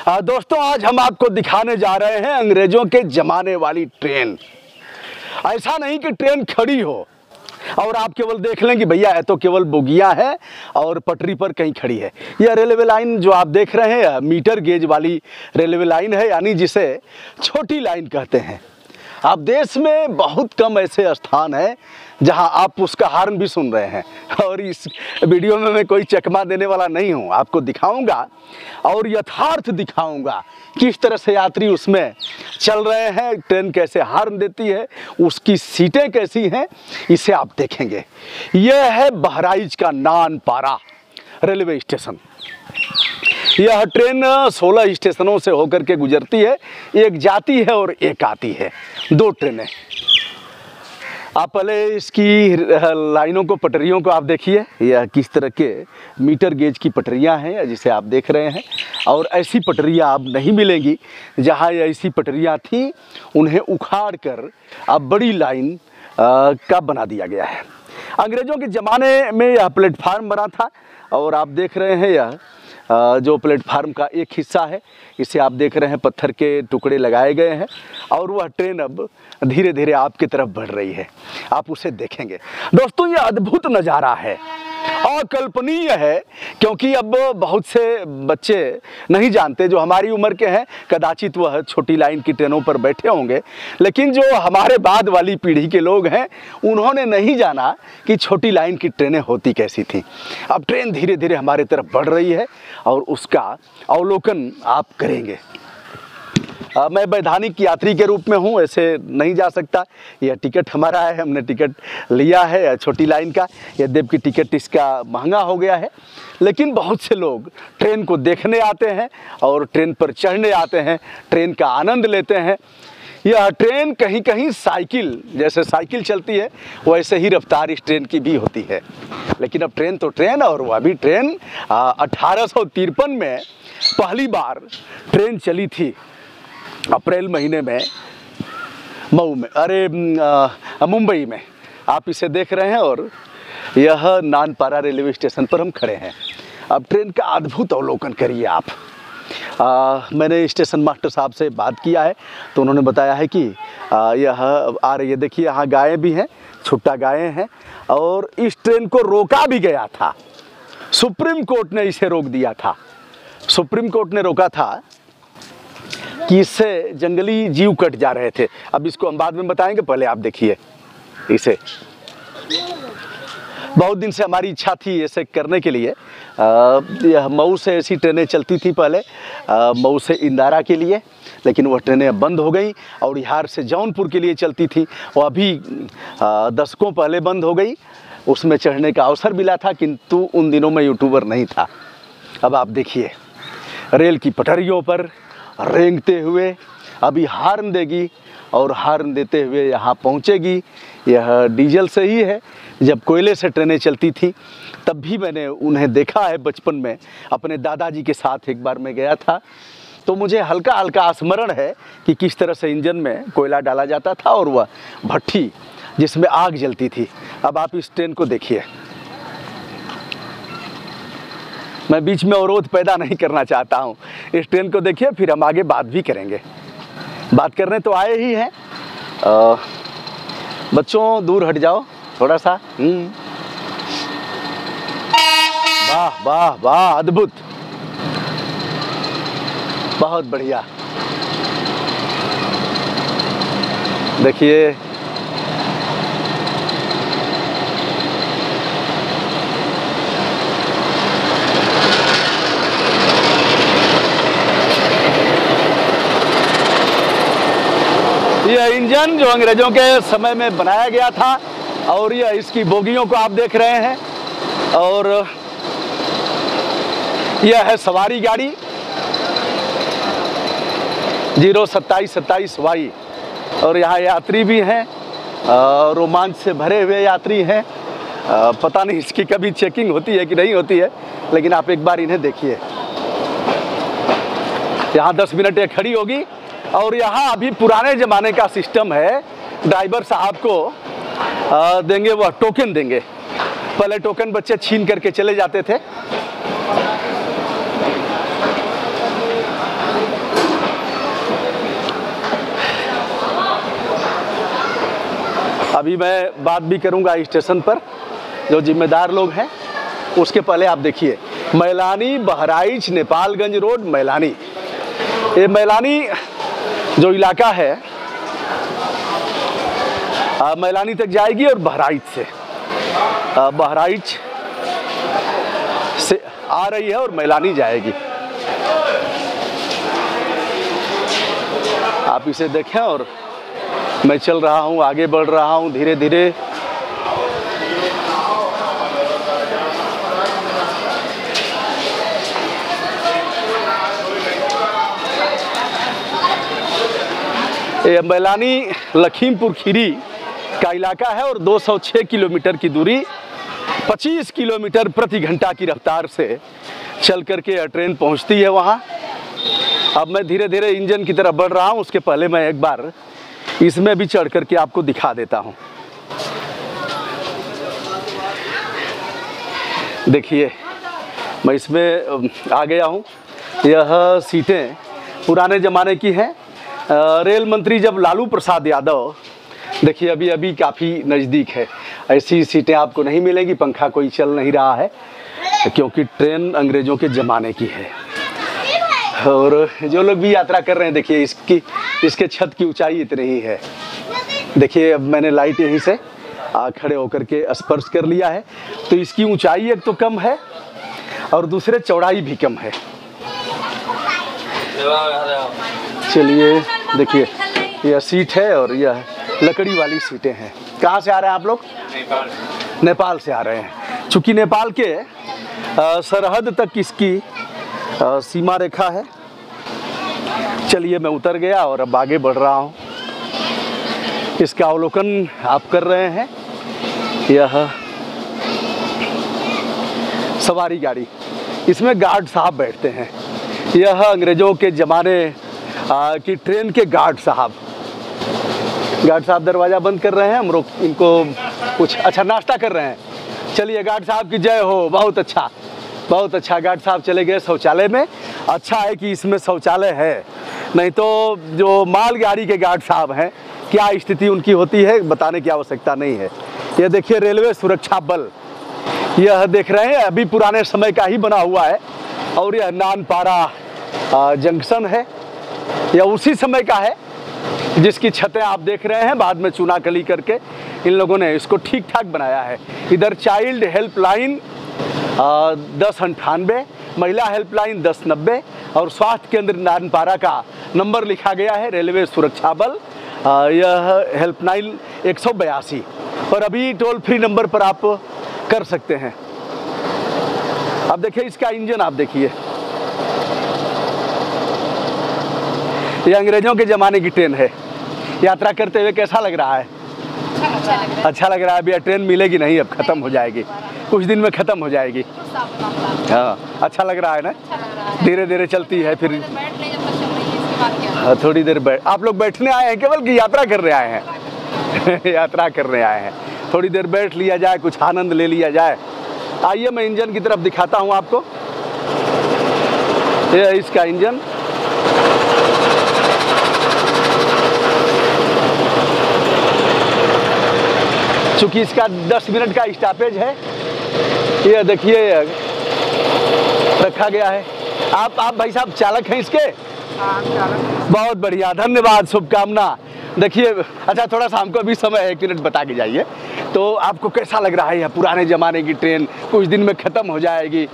दोस्तों, आज हम आपको दिखाने जा रहे हैं अंग्रेजों के जमाने वाली ट्रेन। ऐसा नहीं कि ट्रेन खड़ी हो और आप केवल देख लें कि भैया है तो केवल बोगियां है और पटरी पर कहीं खड़ी है। यह रेलवे लाइन जो आप देख रहे हैं मीटर गेज वाली रेलवे लाइन है, यानी जिसे छोटी लाइन कहते हैं। आप देश में बहुत कम ऐसे स्थान हैं जहां आप उसका हॉर्न भी सुन रहे हैं। और इस वीडियो में मैं कोई चकमा देने वाला नहीं हूं, आपको दिखाऊंगा और यथार्थ दिखाऊंगा किस तरह से यात्री उसमें चल रहे हैं, ट्रेन कैसे हॉर्न देती है, उसकी सीटें कैसी हैं, इसे आप देखेंगे। यह है बहराइच का नानपारा रेलवे स्टेशन। यह ट्रेन 16 स्टेशनों से होकर के गुजरती है। एक जाती है और एक आती है, दो ट्रेनें। आप पहले इसकी लाइनों को, पटरियों को आप देखिए। यह किस तरह के मीटर गेज की पटरियां हैं जिसे आप देख रहे हैं। और ऐसी पटरियां अब नहीं मिलेंगी। जहां ऐसी पटरियां थी उन्हें उखाड़ कर अब बड़ी लाइन का बना दिया गया है। अंग्रेज़ों के ज़माने में यह प्लेटफार्म बना था और आप देख रहे हैं यह जो प्लेटफार्म का एक हिस्सा है, इसे आप देख रहे हैं पत्थर के टुकड़े लगाए गए हैं और वह ट्रेन अब धीरे धीरे आपकी तरफ बढ़ रही है। आप उसे देखेंगे। दोस्तों, यह अद्भुत नज़ारा है, अकल्पनीय है, क्योंकि अब बहुत से बच्चे नहीं जानते, जो हमारी उम्र के हैं कदाचित वह छोटी लाइन की ट्रेनों पर बैठे होंगे, लेकिन जो हमारे बाद वाली पीढ़ी के लोग हैं उन्होंने नहीं जाना कि छोटी लाइन की ट्रेनें होती कैसी थी। अब ट्रेन धीरे धीरे हमारे तरफ बढ़ रही है और उसका अवलोकन आप करेंगे। मैं वैधानिक यात्री के रूप में हूँ, ऐसे नहीं जा सकता। यह टिकट हमारा है, हमने टिकट लिया है छोटी लाइन का। यद्यपि टिकट इसका महंगा हो गया है, लेकिन बहुत से लोग ट्रेन को देखने आते हैं और ट्रेन पर चढ़ने आते हैं, ट्रेन का आनंद लेते हैं। यह ट्रेन कहीं कहीं साइकिल, जैसे साइकिल चलती है वैसे ही रफ्तार इस ट्रेन की भी होती है। लेकिन अब ट्रेन तो ट्रेन, और वह भी ट्रेन 1853 में पहली बार ट्रेन चली थी, अप्रैल महीने में मऊ में, मुंबई में। आप इसे देख रहे हैं और यह नानपारा रेलवे स्टेशन पर हम खड़े हैं। अब ट्रेन का अद्भुत अवलोकन करिए आप। मैंने स्टेशन मास्टर साहब से बात किया है तो उन्होंने बताया है कि यह आ रही है। देखिए यहाँ गायें भी हैं, छुट्टा गायें हैं। और इस ट्रेन को रोका भी गया था, सुप्रीम कोर्ट ने इसे रोक दिया था। सुप्रीम कोर्ट ने रोका था कि इससे जंगली जीव कट जा रहे थे। अब इसको हम बाद में बताएंगे, पहले आप देखिए इसे। बहुत दिन से हमारी इच्छा थी ऐसे करने के लिए। यह मऊ से ऐसी ट्रेनें चलती थी पहले, मऊ से इंदारा के लिए, लेकिन वह ट्रेनें अब बंद हो गई। और बिहार से जौनपुर के लिए चलती थी, वह अभी दशकों पहले बंद हो गई। उसमें चढ़ने का अवसर मिला था, किंतु उन दिनों में यूट्यूबर नहीं था। अब आप देखिए रेल की पटरियों पर रेंगते हुए अभी हॉर्न देगी और हॉर्न देते हुए यहाँ पहुँचेगी। यह डीजल से ही है। जब कोयले से ट्रेनें चलती थी तब भी मैंने उन्हें देखा है बचपन में। अपने दादाजी के साथ एक बार मैं गया था तो मुझे हल्का हल्का स्मरण है कि किस तरह से इंजन में कोयला डाला जाता था और वह भट्ठी जिसमें आग जलती थी। अब आप इस ट्रेन को देखिए। मैं बीच में अवरोध पैदा नहीं करना चाहता हूँ। इस ट्रेन को देखिए, फिर हम आगे बात भी करेंगे। बात करने तो आए ही हैं। बच्चों दूर हट जाओ थोड़ा सा। वाह वाह वाह, अद्भुत, बहुत बढ़िया। देखिए यह इंजन जो अंग्रेजों के समय में बनाया गया था और यह इसकी बोगियों को आप देख रहे हैं। और यह है सवारी गाड़ी 02727 वाई। और यहाँ यात्री भी हैं, रोमांच से भरे हुए यात्री हैं। पता नहीं इसकी कभी चेकिंग होती है कि नहीं होती है, लेकिन आप एक बार इन्हें देखिए। यहाँ 10 मिनट ये खड़ी होगी और यहाँ अभी पुराने ज़माने का सिस्टम है। ड्राइवर साहब को देंगे, वह टोकन देंगे। पहले टोकन बच्चे छीन करके चले जाते थे। अभी मैं बात भी करूंगा स्टेशन पर जो जिम्मेदार लोग हैं। उसके पहले आप देखिए मैलानी बहराइच नेपालगंज रोड मैलानी। ये मैलानी जो इलाका है मैलानी तक जाएगी और बहराइच से बहराइच से आ रही है और मैलानी जाएगी। आप इसे देखें और मैं चल रहा हूँ, आगे बढ़ रहा हूँ धीरे धीरे। ये मैलानी लखीमपुर खीरी का इलाका है और 206 किलोमीटर की दूरी 25 किलोमीटर प्रति घंटा की रफ्तार से चल करके ट्रेन पहुंचती है वहां। अब मैं धीरे धीरे इंजन की तरफ बढ़ रहा हूं। उसके पहले मैं एक बार इसमें भी चढ़ करके आपको दिखा देता हूं। देखिए मैं इसमें आ गया हूं। यह सीटें पुराने ज़माने की हैं। रेल मंत्री जब लालू प्रसाद यादव, देखिए अभी अभी काफ़ी नज़दीक है, ऐसी सीटें आपको नहीं मिलेगी। पंखा कोई चल नहीं रहा है क्योंकि ट्रेन अंग्रेज़ों के ज़माने की है। और जो लोग भी यात्रा कर रहे हैं देखिए इसके छत की ऊंचाई इतनी ही है। देखिए अब मैंने लाइट यहीं से खड़े होकर के स्पर्श कर लिया है तो इसकी ऊंचाई एक तो कम है और दूसरे चौड़ाई भी कम है। चलिए देखिए यह सीट है और यह लकड़ी वाली सीटें हैं। कहाँ से आ रहे हैं आप लोग? नेपाल से आ रहे हैं। चूँकि नेपाल के सरहद तक इसकी सीमा रेखा है। चलिए मैं उतर गया और अब आगे बढ़ रहा हूँ। इसका अवलोकन आप कर रहे हैं। यह सवारी गाड़ी, इसमें गार्ड साहब बैठते हैं। यह अंग्रेज़ों के ज़माने की ट्रेन के गार्ड साहब दरवाज़ा बंद कर रहे हैं। हम लोग इनको कुछ अच्छा नाश्ता कर रहे हैं। चलिए गार्ड साहब की जय हो। बहुत अच्छा बहुत अच्छा। गार्ड साहब चले गए शौचालय में। अच्छा है कि इसमें शौचालय है, नहीं तो जो मालगाड़ी के गार्ड साहब हैं क्या स्थिति उनकी होती है बताने की आवश्यकता नहीं है। यह देखिए रेलवे सुरक्षा बल, यह देख रहे हैं अभी पुराने समय का ही बना हुआ है। और यह नानपारा जंक्शन है, यह उसी समय का है जिसकी छतें आप देख रहे हैं। बाद में चूनाकली करके इन लोगों ने इसको ठीक ठाक बनाया है। इधर चाइल्ड हेल्पलाइन 1098, महिला हेल्पलाइन 1090 और स्वास्थ्य केंद्र नानपारा का नंबर लिखा गया है। रेलवे सुरक्षा बल यह हेल्पलाइन 182 और अभी टोल फ्री नंबर पर आप कर सकते हैं। अब देखिए इसका इंजन आप देखिए। ये अंग्रेजों के ज़माने की ट्रेन है। यात्रा करते हुए कैसा लग रहा है? अच्छा लग रहा है। अभी ट्रेन मिलेगी नहीं, अब ख़त्म हो जाएगी, कुछ दिन में ख़त्म हो जाएगी। हाँ अच्छा लग रहा है ना। धीरे धीरे चलती है फिर थोड़ी देर बैठ। आप लोग बैठने आए हैं केवल कि यात्रा करने आए हैं? यात्रा करने आए हैं। थोड़ी देर बैठ लिया जाए, कुछ आनंद ले लिया जाए। आइए मैं इंजन की तरफ दिखाता हूँ आपको। ये इसका इंजन। चूँकि इसका 10 मिनट का स्टॉपेज है, ये देखिए रखा गया है। आप भाई साहब चालक हैं इसके? बहुत बढ़िया, धन्यवाद, शुभकामना। देखिए अच्छा थोड़ा सा हमको अभी समय है, 1 मिनट बता के जाइए। तो आपको कैसा लग रहा है? यह पुराने ज़माने की ट्रेन कुछ दिन में ख़त्म हो जाएगी,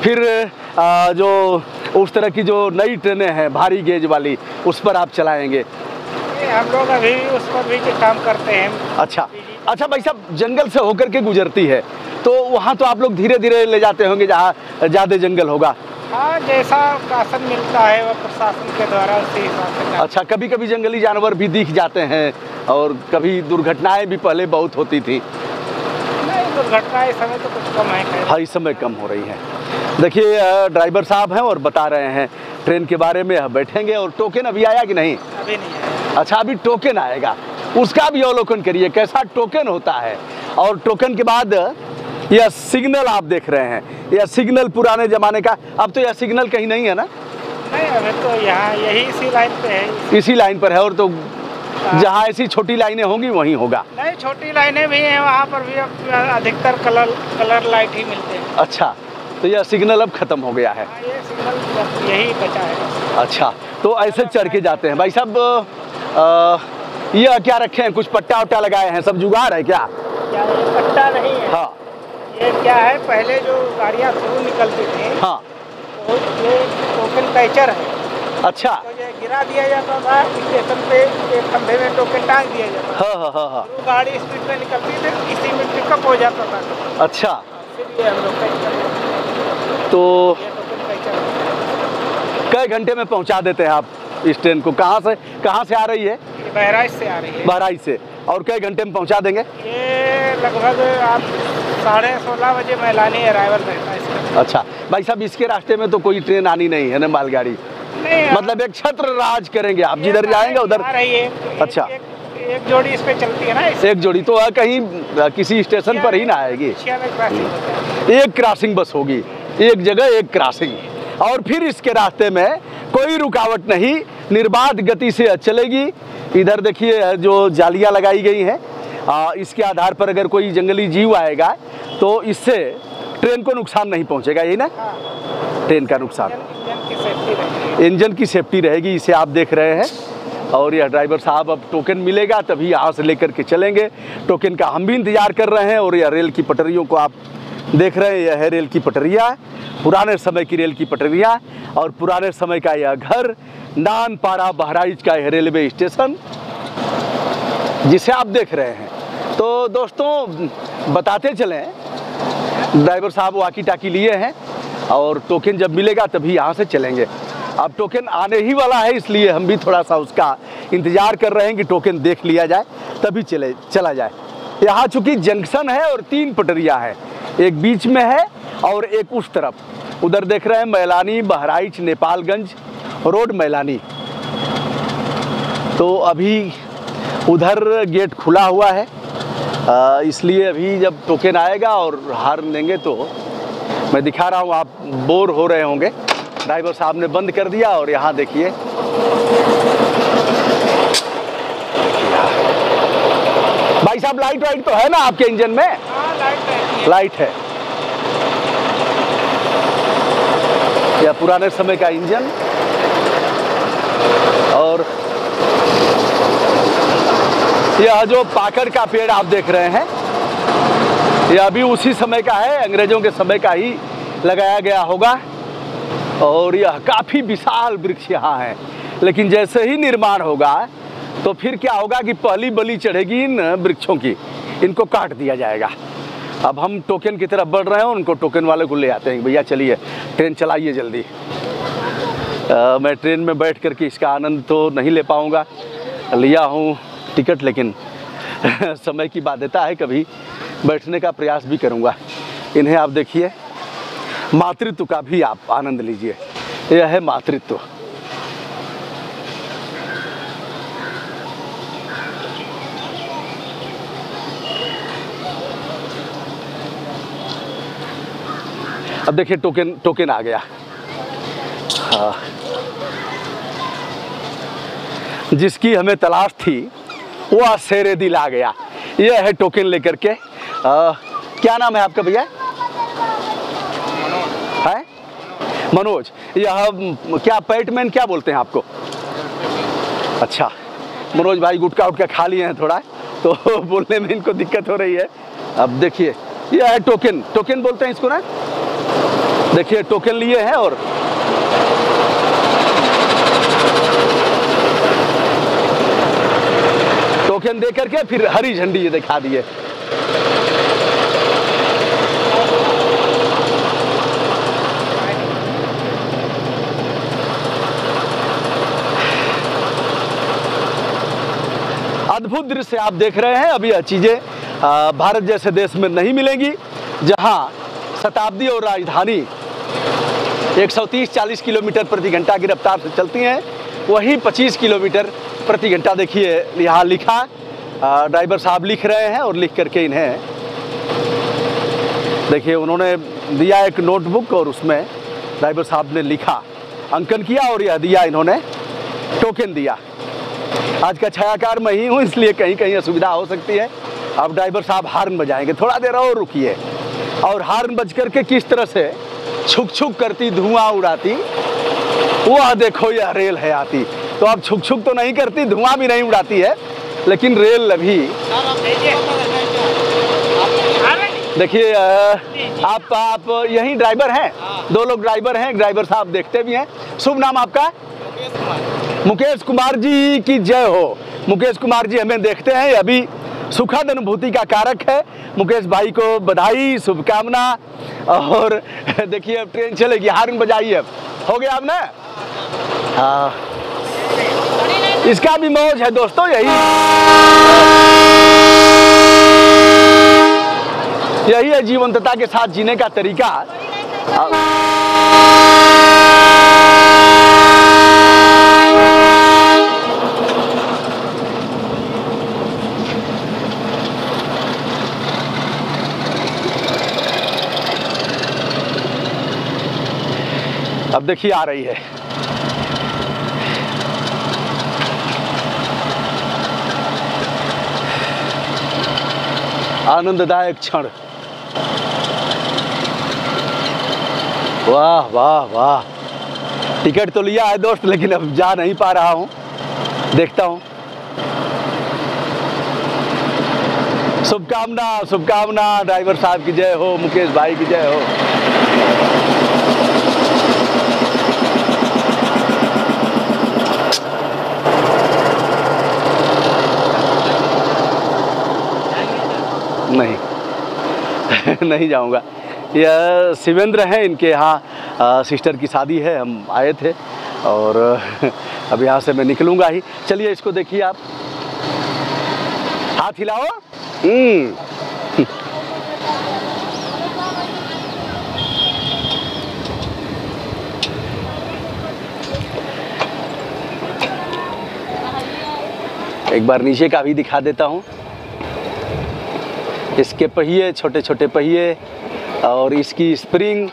फिर जो उस तरह की जो नई ट्रेनें हैं भारी गेज वाली उस पर आप चलाएंगे। हम लोग अभी उस पर भी काम करते हैं। अच्छा भाई साहब, जंगल से होकर के गुजरती है तो वहाँ तो आप लोग धीरे धीरे ले जाते होंगे जहाँ ज़्यादा जंगल होगा। हाँ, जैसा शासन मिलता है वो प्रशासन के द्वारा उसी हिसाब से। अच्छा, कभी कभी जंगली जानवर भी दिख जाते हैं और कभी दुर्घटनाएं भी पहले बहुत होती थी। नहीं, दुर्घटनाएं इस समय तो कुछ कम है। हाँ, इस समय कम हो रही हैं। देखिए ड्राइवर साहब हैं और बता रहे हैं ट्रेन के बारे में। बैठेंगे। और टोकन अभी आया कि नहीं? अभी नहीं आया। अच्छा, अभी टोकन आएगा, उसका भी अवलोकन करिए कैसा टोकन होता है। और टोकन के बाद यह सिग्नल आप देख रहे हैं, यह सिग्नल पुराने ज़माने का। अब तो यह सिग्नल कहीं नहीं है ना? नहीं, अभी तो यहाँ यही इसी लाइन पे है। इसी लाइन पर है और तो जहाँ ऐसी छोटी लाइनें होंगी वहीं होगा। नहीं, छोटी लाइनें भी हैं, वहाँ पर भी अब अधिकतर कलर लाइट ही मिलते हैं। अच्छा, तो यह सिग्नल अब खत्म हो गया है। हाँ, ये सिग्नल यही बचा है। अच्छा, तो ऐसे चढ़ के जाते हैं। भाई साहब ये क्या रखे हैं, कुछ पट्टा वट्टा लगाए हैं, सब जुगाड़ है क्या? क्या ये पट्टा नहीं है? हाँ ये क्या है, पहले जो गाड़ियाँ शुरू निकलती थी, हाँ। तो ये टोकन कैचर है। अच्छा। तो ये गिरा दिया जाता था स्टेशन पे, एक खंभे में टोकन टांग दिया जाता था। हाँ हाँ हाँ हाँ। तो गाड़ी स्पीड में निकलती थी, इसी में पिकअप हो जाता था। अच्छा, फिर ये हम लोग कैचर, तो ये टोकन कैचर कई घंटे में पहुंचा देते हैं आप इस ट्रेन को? कहाँ से आ रही है? ये बहराइच से आ रही है। बहराइच से। और कई घंटे में पहुंचा देंगे? ये लगभग आप 16:30 बजे मैलानी अराइवल रहता है इसका। अच्छा भाई साहब, इसके रास्ते में तो कोई ट्रेन आनी नहीं है ना, मालगाड़ी? नहीं, मतलब एक छत्र राज करेंगे आप, जिधर जाएंगे उधर। आ रही है। अच्छा। एक जोड़ी इस पे चलती है ना, एक जोड़ी तो कहीं किसी स्टेशन पर ही ना आएगी। एक क्रॉसिंग बस होगी, एक जगह एक क्रॉसिंग, और फिर इसके रास्ते में कोई रुकावट नहीं, निर्बाध गति से चलेगी। इधर देखिए जो जालियां लगाई गई हैं, इसके आधार पर अगर कोई जंगली जीव आएगा तो इससे ट्रेन को नुकसान नहीं पहुंचेगा, यही ना? ट्रेन का नुकसान, इंजन की सेफ्टी रहेगी, इसे आप देख रहे हैं। और यह ड्राइवर साहब अब टोकन मिलेगा तभी यहाँ से लेकर के चलेंगे। टोकन का हम भी इंतजार कर रहे हैं। और यह रेल की पटरियों को आप देख रहे हैं, यह है रेल की पटरियाँ, पुराने समय की रेल की पटरियाँ, और पुराने समय का यह घर, नानपारा बहराइच का यह रेलवे स्टेशन जिसे आप देख रहे हैं। तो दोस्तों बताते चलें, ड्राइवर साहब वाकी टाकी लिए हैं और टोकन जब मिलेगा तभी यहाँ से चलेंगे। अब टोकन आने ही वाला है, इसलिए हम भी थोड़ा सा उसका इंतज़ार कर रहे हैं कि टोकन देख लिया जाए तभी चला जाए। यहाँ चूँकि जंक्शन है और 3 पटरियाँ हैं, एक बीच में है और एक उस तरफ। उधर देख रहे हैं मैलानी बहराइच नेपालगंज रोड मैलानी। तो अभी उधर गेट खुला हुआ है, इसलिए अभी जब टोकन आएगा और हार्न देंगे तो मैं दिखा रहा हूँ, आप बोर हो रहे होंगे। ड्राइवर साहब ने बंद कर दिया और यहाँ देखिए भाई साहब, लाइट वाइट तो है ना आपके इंजन में? हाँ, लाइट है। यह पुराने समय का इंजन, और यह जो पाकड़ का पेड़ आप देख रहे हैं, यह अभी उसी समय का है, अंग्रेजों के समय का ही लगाया गया होगा। और यह काफ़ी विशाल वृक्ष यहाँ है, लेकिन जैसे ही निर्माण होगा तो फिर क्या होगा कि पहली बलि चढ़ेगी इन वृक्षों की, इनको काट दिया जाएगा। अब हम टोकन की तरफ बढ़ रहे हैं, उनको टोकन वाले को ले आते हैं। भैया चलिए, ट्रेन चलाइए जल्दी। मैं ट्रेन में बैठ करके इसका आनंद तो नहीं ले पाऊँगा, लिया हूँ टिकट, लेकिन समय की बाध्यता है, कभी बैठने का प्रयास भी करूँगा। इन्हें आप देखिए, मातृत्व का भी आप आनंद लीजिए। यह है मातृत्व। अब देखिए टोकन आ गया। हाँ, जिसकी हमें तलाश थी वह शेरे दिल आ गया। यह है टोकन लेकर के। क्या नाम है आपका भैया? है मनोज। यह क्या पैटमैन क्या बोलते हैं आपको? अच्छा, मनोज भाई गुटखा उटका खा लिए हैं थोड़ा, तो बोलने में इनको दिक्कत हो रही है। अब देखिए, यह है टोकन बोलते हैं इसको ना। देखिए टोकन लिए हैं और टोकन दे करके फिर हरी झंडी ये दिखा दिए। अद्भुत दृश्य आप देख रहे हैं। अभी यह चीजें भारत जैसे देश में नहीं मिलेंगी, जहां शताब्दी और राजधानी 130-40 किलोमीटर प्रति घंटा की रफ्तार से चलती हैं, वही 25 किलोमीटर प्रति घंटा। देखिए यहाँ लिखा, ड्राइवर साहब लिख रहे हैं और लिख करके इन्हें देखिए, उन्होंने दिया एक नोटबुक और उसमें ड्राइवर साहब ने लिखा, अंकन किया और यह दिया, इन्होंने टोकन दिया। आज का छायाकार मैं ही हूँ, इसलिए कहीं कहीं असुविधा हो सकती है। अब ड्राइवर साहब हार्न बजाएंगे, थोड़ा देर और रुकिए। और हार्न बज करके किस तरह से छुक छुक करती धुआं उड़ाती, वह देखो यह रेल है आती। तो अब छुक छुक तो नहीं करती, धुआं भी नहीं उड़ाती है, लेकिन रेल अभी देखिए। आप यही ड्राइवर हैं? दो लोग ड्राइवर हैं, ड्राइवर साहब देखते भी हैं। शुभ नाम आपका? मुकेश कुमार जी की जय हो। मुकेश कुमार जी हमें देखते हैं, अभी सुखद अनुभूति का कारक है। मुकेश भाई को बधाई, शुभकामना। और देखिए अब ट्रेन चलेगी, हार्न बजाइए। अब हो गया अब ना? हाँ, इसका भी मौज है दोस्तों। यही है जीवंतता के साथ जीने का तरीका। अब देखिए आ रही है। आनंददायक क्षण। वाह वाह वाह। टिकट तो लिया है दोस्त, लेकिन अब जा नहीं पा रहा हूँ, देखता हूँ। शुभकामना शुभकामना, ड्राइवर साहब की जय हो, मुकेश भाई की जय हो। नहीं नहीं जाऊंगा। यह शिवेंद्र हैं, इनके यहाँ सिस्टर की शादी है, हम आए थे और अब यहाँ से मैं निकलूंगा ही। चलिए इसको देखिए आप, हाथ हिलाओ। एक बार नीचे का भी दिखा देता हूँ। इसके पहिए, छोटे छोटे पहिए, और इसकी स्प्रिंग,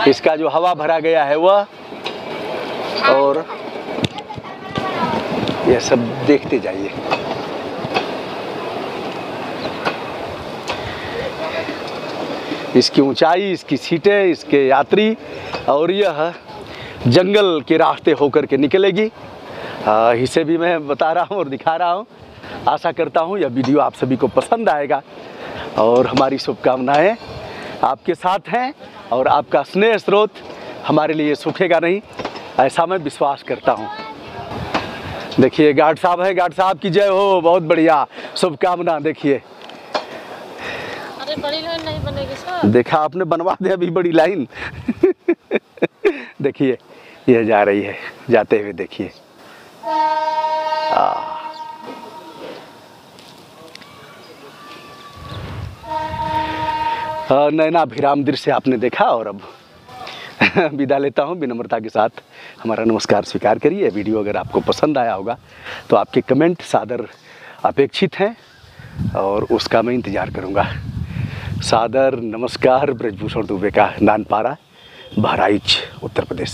इसका जो हवा भरा गया है वह, और यह सब देखते जाइए। इसकी ऊंचाई, इसकी सीटें, इसके यात्री, और यह जंगल के रास्ते होकर के निकलेगी। इसे भी मैं बता रहा हूँ और दिखा रहा हूँ। आशा करता हूँ यह वीडियो आप सभी को पसंद आएगा, और हमारी शुभकामनाएं आपके साथ हैं, और आपका स्नेह स्रोत हमारे लिए सूखेगा नहीं, ऐसा मैं विश्वास करता हूँ। देखिए गार्ड साहब है, गार्ड साहब की जय हो, बहुत बढ़िया, शुभकामना। देखिए, अरे बड़ी लाइन नहीं बनेगी सर। देखा आपने, बनवा दे अभी बड़ी लाइन। देखिए यह जा रही है, जाते हुए देखिए। नयनाभिराम दृश्य आपने देखा, और अब विदा लेता हूँ विनम्रता के साथ। हमारा नमस्कार स्वीकार करिए। वीडियो अगर आपको पसंद आया होगा तो आपके कमेंट सादर अपेक्षित हैं, और उसका मैं इंतज़ार करूँगा। सादर नमस्कार, ब्रजभूषण दुबे का, नानपारा, बहराइच, उत्तर प्रदेश से।